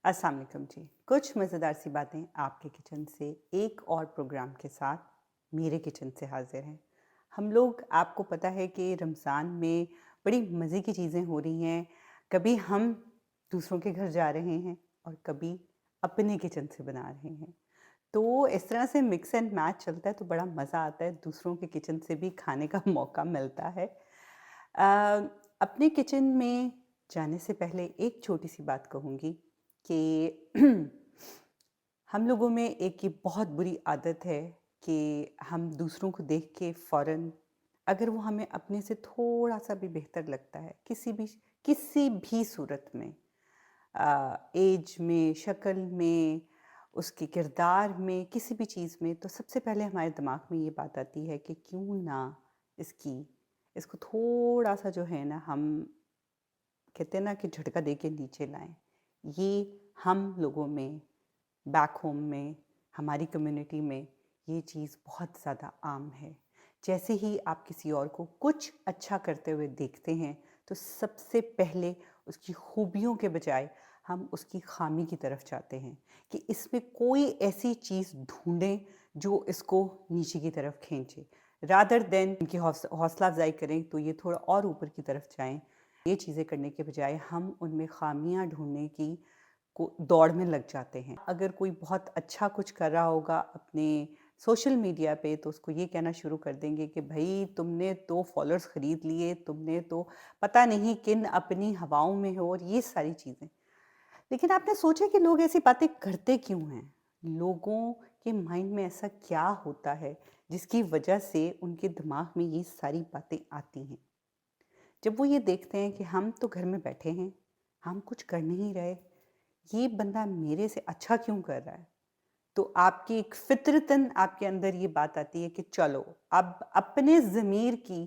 अस्सलाम वालेकुम जी। कुछ मज़ेदार सी बातें आपके किचन से एक और प्रोग्राम के साथ मेरे किचन से हाज़िर हैं। हम लोग आपको पता है कि रमज़ान में बड़ी मज़े की चीज़ें हो रही हैं। कभी हम दूसरों के घर जा रहे हैं और कभी अपने किचन से बना रहे हैं। तो इस तरह से मिक्स एंड मैच चलता है तो बड़ा मज़ा आता है, दूसरों के किचन से भी खाने का मौका मिलता है। अपने किचन में जाने से पहले एक छोटी-सी बात कहूँगी कि हम लोगों में एक ये बहुत बुरी आदत है कि हम दूसरों को देख के फ़ौरन अगर वो हमें अपने से थोड़ा-सा भी बेहतर लगता है, किसी भी सूरत में ऐज में, शक्ल में, उसके किरदार में, किसी भी चीज़ में, तो सबसे पहले हमारे दिमाग में ये बात आती है कि क्यों ना इसकी इसको थोड़ा-सा जो है ना हम कहते हैं ना कि झटका दे के नीचे लाएँ। ये हम लोगों में, बैक होम में, हमारी कम्युनिटी में ये चीज़ बहुत ज़्यादा आम है। जैसे ही आप किसी और को कुछ अच्छा करते हुए देखते हैं, तो सबसे पहले उसकी खूबियों के बजाय हम उसकी ख़ामी की तरफ जाते हैं कि इसमें कोई ऐसी चीज़ ढूँढें जो इसको नीचे की तरफ खींचे। रादर देन उनकी हौसला अफ़ज़ाई करें तो ये थोड़ा और ऊपर की तरफ जाएँ। ये चीज़ें करने के बजाय हम उनमें ख़ामियाँ ढूँढने की को दौड़ में लग जाते हैं। अगर कोई बहुत अच्छा कुछ कर रहा होगा अपने सोशल मीडिया पे तो उसको ये कहना शुरू कर देंगे कि भई तुमने तो फॉलोअर्स खरीद लिए, तुमने तो पता नहीं किन अपनी हवाओं में हो और ये सारी चीज़ें। लेकिन आपने सोचा कि लोग ऐसी बातें करते क्यों हैं? लोगों के माइंड में ऐसा क्या होता है जिसकी वजह से उनके दिमाग में ये सारी बातें आती हैं? जब वो ये देखते हैं कि हम तो घर में बैठे हैं, हम कुछ कर नहीं रहे, ये बंदा मेरे से अच्छा क्यों कर रहा है? तो आपकी एक फ़ितरतन आपके अंदर ये बात आती है कि चलो अब अपने ज़मीर की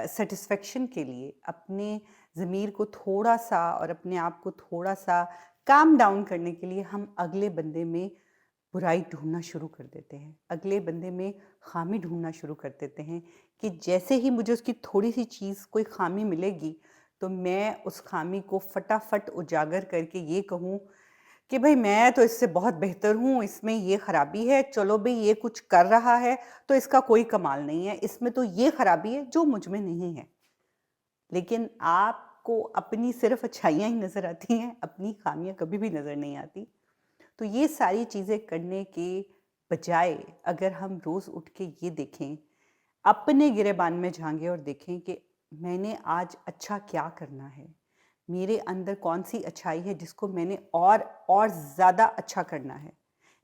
सैटिस्फैक्शन के लिए, अपने ज़मीर को थोड़ा-सा और अपने आप को थोड़ा-सा काम डाउन करने के लिए हम अगले बंदे में बुराई ढूँढना शुरू कर देते हैं। अगले बंदे में ख़ामी ढूँढना शुरू कर देते हैं कि जैसे ही मुझे उसकी थोड़ी-सी चीज़ कोई ख़ामी मिलेगी, तो मैं उस ख़ामी को फटाफट उजागर करके ये कहूँ कि भई मैं तो इससे बहुत बेहतर हूँ, इसमें ये ख़राबी है, चलो भई ये कुछ कर रहा है, तो इसका कोई कमाल नहीं है, इसमें तो ये ख़राबी है जो मुझ में नहीं है। लेकिन आपको अपनी सिर्फ़ अच्छाइयाँ ही नज़र आती हैं, अपनी ख़ामियाँ कभी भी नज़र नहीं आती। तो ये सारी चीज़ें करने के बजाय अगर हम रोज़ उठ के ये देखें, अपने गिरेबान में झाँकें और देखें कि मैंने आज अच्छा क्या करना है? मेरे अंदर कौन-सी अच्छाई है जिसको मैंने और ज़्यादा अच्छा करना है?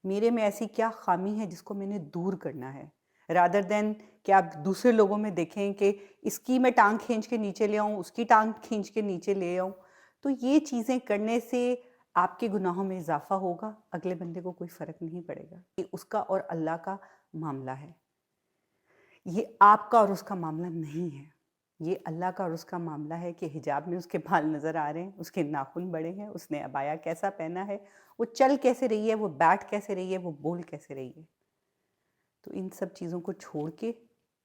मेरे में ऐसी क्या ख़ामी है जिसको मैंने दूर करना है? रादर देन कि आप दूसरे लोगों में देखें कि इसकी मैं टाँग खींच के नीचे ले आऊँ, उसकी टाँग खींच के नीचे ले आऊँ। तो ये चीज़ें करने से आपके गुनाहों में इज़ाफ़ा होगा, अगले बंदे को कोई फ़र्क नहीं पड़ेगा। ये उसका और अल्लाह का मामला है। ये आपका और उसका मामला नहीं है। ये अल्लाह का और उसका मामला है कि हिजाब में उसके बाल नज़र आ रहे हैं, उसके नाख़ून बड़े हैं, उसने अबाया कैसा पहना है, वो चल कैसे रही है, वो बैठ कैसे रही है, वो बोल कैसे रही है। तो इन सब चीज़ों को छोड़ के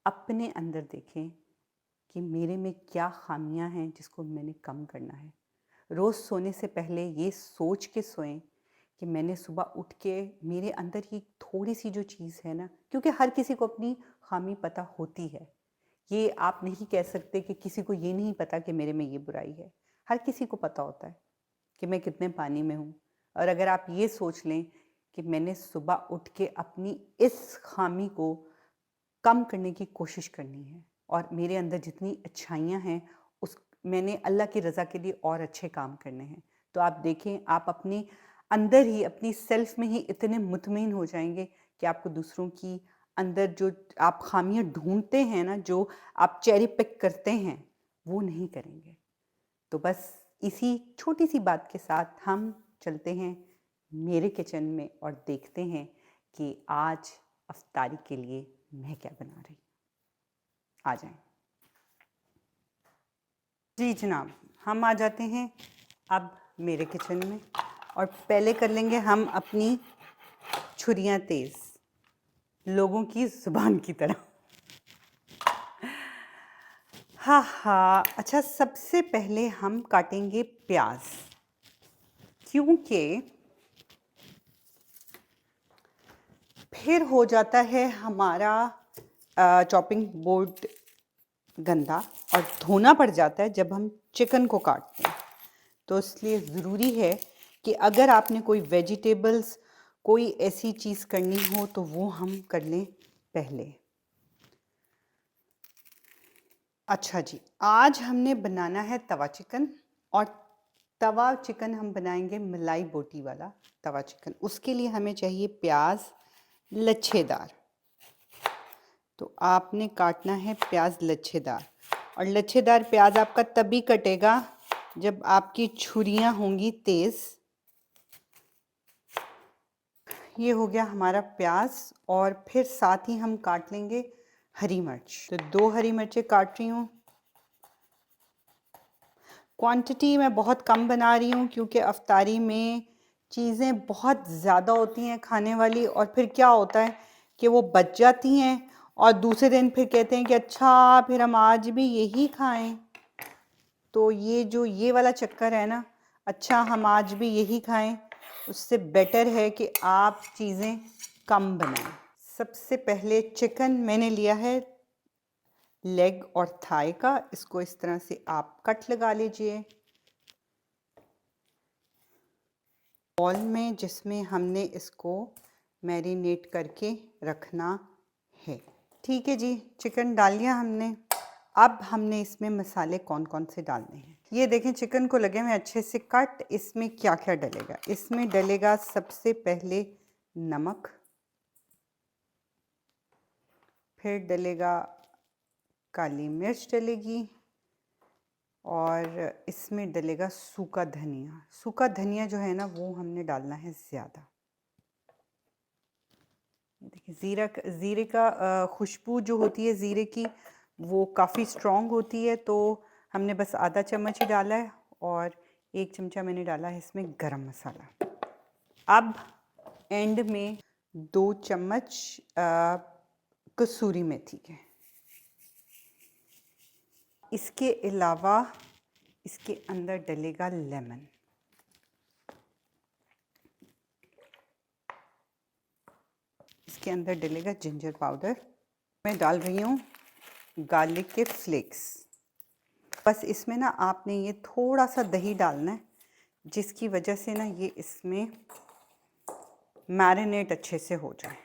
अपने अंदर देखें कि मेरे में क्या ख़ामियाँ हैं जिसको मैंने कम करना है। रोज़ सोने से पहले ये सोच के सोएं कि मैंने सुबह उठ के मेरे अंदर ही थोड़ी-सी जो चीज़ है ना, क्योंकि हर किसी को अपनी ख़ामी पता होती है। ये आप नहीं कह सकते कि किसी को ये नहीं पता कि मेरे में ये बुराई है। हर किसी को पता होता है कि मैं कितने पानी में हूँ। और अगर आप ये सोच लें कि मैंने सुबह उठ के अपनी इस ख़ामी को कम करने की कोशिश करनी है और मेरे अंदर जितनी अच्छाइयाँ हैं उस मैंने अल्लाह की रज़ा के लिए और अच्छे काम करने हैं। तो आप देखें आप अपने अंदर ही अपनी सेल्फ़ में ही इतने मुतमईन हो जाएँगे कि आपको दूसरों की अंदर जो आप ख़ामियाँ ढूँढते हैं ना, जो आप चेरी पिक करते हैं, वो नहीं करेंगे। तो बस इसी छोटी-सी बात के साथ हम चलते हैं मेरे किचन में और देखते हैं कि आज इफ्तारी के लिए मैं क्या बना रही हूँ। आ जाएँ। जी जनाब, हम आ जाते हैं अब मेरे किचन में और पहले कर लेंगे हम अपनी छुरियाँ तेज़, लोगों की ज़ुबान की तरह। हाँ, हाँ। अच्छा सबसे पहले हम काटेंगे प्याज़। क्योंकि फिर हो जाता है हमारा चॉपिंग बोर्ड गंदा और धोना पड़ जाता है जब हम चिकन को काटते हैं। तो इसलिए ज़रूरी है कि अगर आपने कोई वेजिटेबल्स, कोई ऐसी चीज़ करनी हो तो वो हम कर लें पहले। अच्छा जी, आज हमने बनाना है तवा चिकन, और तवा चिकन हम बनाएंगे मलाई बोटी वाला तवा चिकन। उसके लिए हमें चाहिए प्याज लच्छेदार। तो आपने काटना है प्याज लच्छेदार, और लच्छेदार प्याज आपका तभी कटेगा जब आपकी छुरियां होंगी तेज़। ये हो गया हमारा प्याज, और फिर साथ ही हम काट लेंगे हरी मिर्च। तो 2 हरी मिर्चें काट रही हूँ। क्वांटिटी मैं बहुत कम बना रही हूँ क्योंकि अफ्तारी में चीज़ें बहुत ज़्यादा होती हैं खाने वाली, और फिर क्या होता है कि वो बच जाती हैं और दूसरे दिन फिर कहते हैं कि अच्छा फिर हम आज भी यही खाएं। तो ये वाला चक्कर है ना, अच्छा हम आज भी यही खाएं, उससे बेटर है कि आप चीज़ें कम बनाएं। सबसे पहले चिकन मैंने लिया है लेग और थाई का। इसको इस तरह से आप कट लगा लीजिए बॉल में, जिसमें हमने इसको मैरिनेट करके रखना है। ठीक है जी, चिकन डाल लिया हमने। अब हमने इसमें मसाले कौन कौन से डालने हैं, ये देखें। चिकन को लगे हुए अच्छे से कट। इसमें क्या क्या डलेगा? इसमें डलेगा सबसे पहले नमक, फिर डलेगा काली मिर्च डलेगी, और इसमें डलेगा सूखा धनिया। सूखा धनिया जो है ना वो हमने डालना है ज़्यादा। देखिए ज़ीरे का खुशबू जो होती है ज़ीरे की वो काफ़ी स्ट्रॉन्ग होती है, तो हमने बस आधा चम्मच ही डाला है, और 1 चमचा मैंने डाला है इसमें गरम मसाला। अब एंड में 2 चम्मच कसूरी मेथी के। इसके अलावा इसके अंदर डलेगा लेमन। इसके अंदर डलेगा जिंजर पाउडर। मैं डाल रही हूँ गार्लिक के फ्लेक्स। बस इसमें ना आपने ये थोड़ा सा दही डालना है, जिसकी वजह से ना ये इसमें मैरिनेट अच्छे से हो जाए।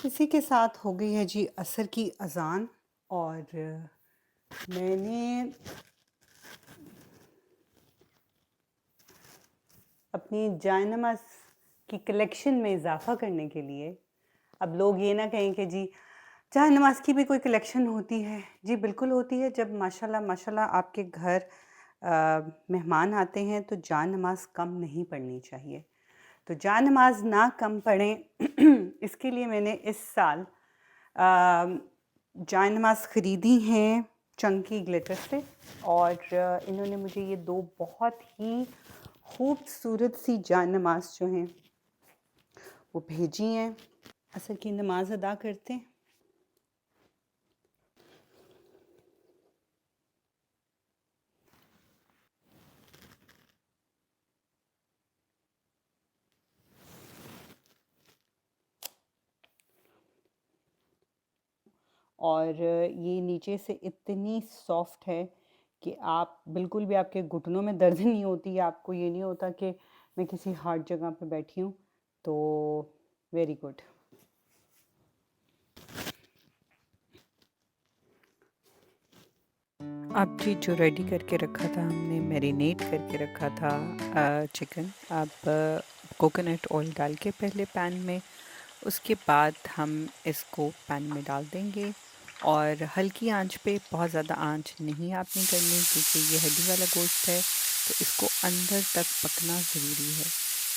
इसी के साथ हो गई है जी असर की अजान, और मैंने अपनी जायनमाज़ की कलेक्शन में इजाफ़ा करने के लिए, अब लोग ये ना कहें कि जी जायनमाज़ की भी कोई कलेक्शन होती है। जी बिल्कुल होती है। जब माशाल्लाह माशाल्लाह आपके घर मेहमान आते हैं तो जायनमाज़ कम नहीं पढ़नी चाहिए। तो जायनमाज़ ना कम पढ़ें इसके लिए मैंने इस साल जायनमाज़ ख़रीदी हैं चंकी ग्लिटर से, और इन्होंने मुझे ये 2 बहुत ही खूबसूरत सी जायनमाज़ जो हैं वो भेजी हैं। असर की नमाज अदा करते हैं। और ये नीचे से इतनी सॉफ्ट है कि आप बिल्कुल भी, आपके घुटनों में दर्द नहीं होती, आपको ये नहीं होता कि मैं किसी हार्ड जगह पे बैठी हूँ। तो वेरी गुड। अब जी जो रेडी करके रखा था हमने, मैरिनेट करके रखा था चिकन, अब कोकोनट ऑयल डाल के पहले पैन में, उसके बाद हम इसको पैन में डाल देंगे, और हल्की आंच पे, बहुत ज़्यादा आंच नहीं आपने करनी क्योंकि ये हड्डी वाला गोश्त है, तो इसको अंदर तक पकना ज़रूरी है।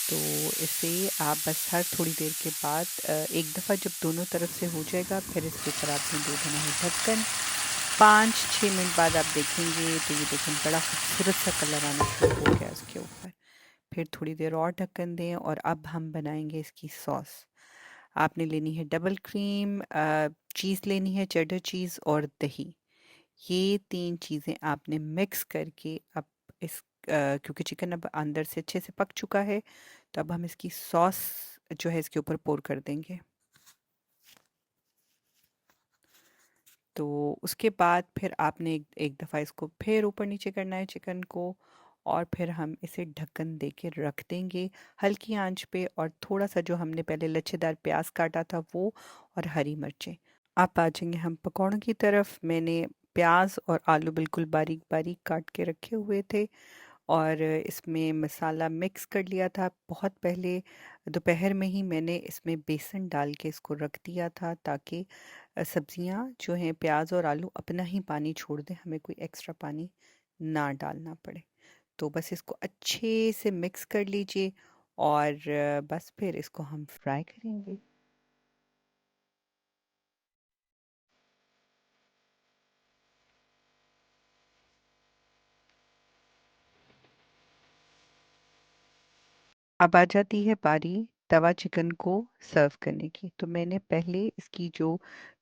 तो इसे आप बस हर थोड़ी देर के बाद एक दफ़ा जब दोनों तरफ से हो जाएगा, फिर इसके ऊपर आपने दे देना है ढक्कन। 5-6 मिनट बाद आप देखेंगे तो ये देखें बड़ा खूबसूरत सा कलर आना शुरू हो गया इसके ऊपर। फिर थोड़ी देर और ढक्कन दें, और अब हम बनाएंगे इसकी सॉस। आपने लेनी है डबल क्रीम, चीज़ लेनी है चेडर चीज़, और दही। ये 3 चीज़ें आपने मिक्स करके अब इस क्योंकि चिकन अब अंदर से अच्छे से पक चुका है, तो अब हम इसकी सॉस जो है इसके ऊपर पोर कर देंगे। तो उसके बाद फिर आपने एक दफ़ा इसको फिर ऊपर नीचे करना है चिकन को, और फिर हम इसे ढक्कन दे के रख देंगे हल्की आंच पे। और थोड़ा सा जो हमने पहले लच्छेदार प्याज काटा था वो, और हरी मिर्चें। आप आ जाएंगे हम पकौड़ों की तरफ। मैंने प्याज और आलू बिल्कुल बारीक बारीक काट के रखे हुए थे, और इसमें मसाला मिक्स कर लिया था बहुत पहले। दोपहर में ही मैंने इसमें बेसन डाल के इसको रख दिया था, ताकि सब्जियां जो हैं प्याज और आलू अपना ही पानी छोड़ दें, हमें कोई एक्स्ट्रा पानी ना डालना पड़े। तो बस इसको अच्छे से मिक्स कर लीजिए, और बस फिर इसको हम फ्राई करेंगे। अब आ जाती है बारी तवा चिकन को सर्व करने की। तो मैंने पहले इसकी जो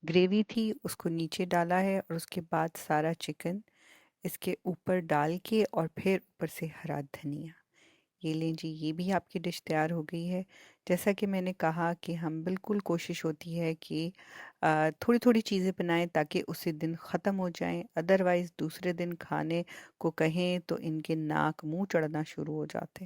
ग्रेवी थी उसको नीचे डाला है, और उसके बाद सारा चिकन इसके ऊपर डाल के, और फिर ऊपर से हरा धनिया। ये लें जी, ये भी आपकी डिश तैयार हो गई है। जैसा कि मैंने कहा कि हम बिल्कुल कोशिश होती है कि थोड़ी थोड़ी चीज़ें बनाएं ताकि उसी दिन ख़त्म हो जाएं, अदरवाइज़ दूसरे दिन खाने को कहें तो इनके नाक मुंह चढ़ना शुरू हो जाते हैं।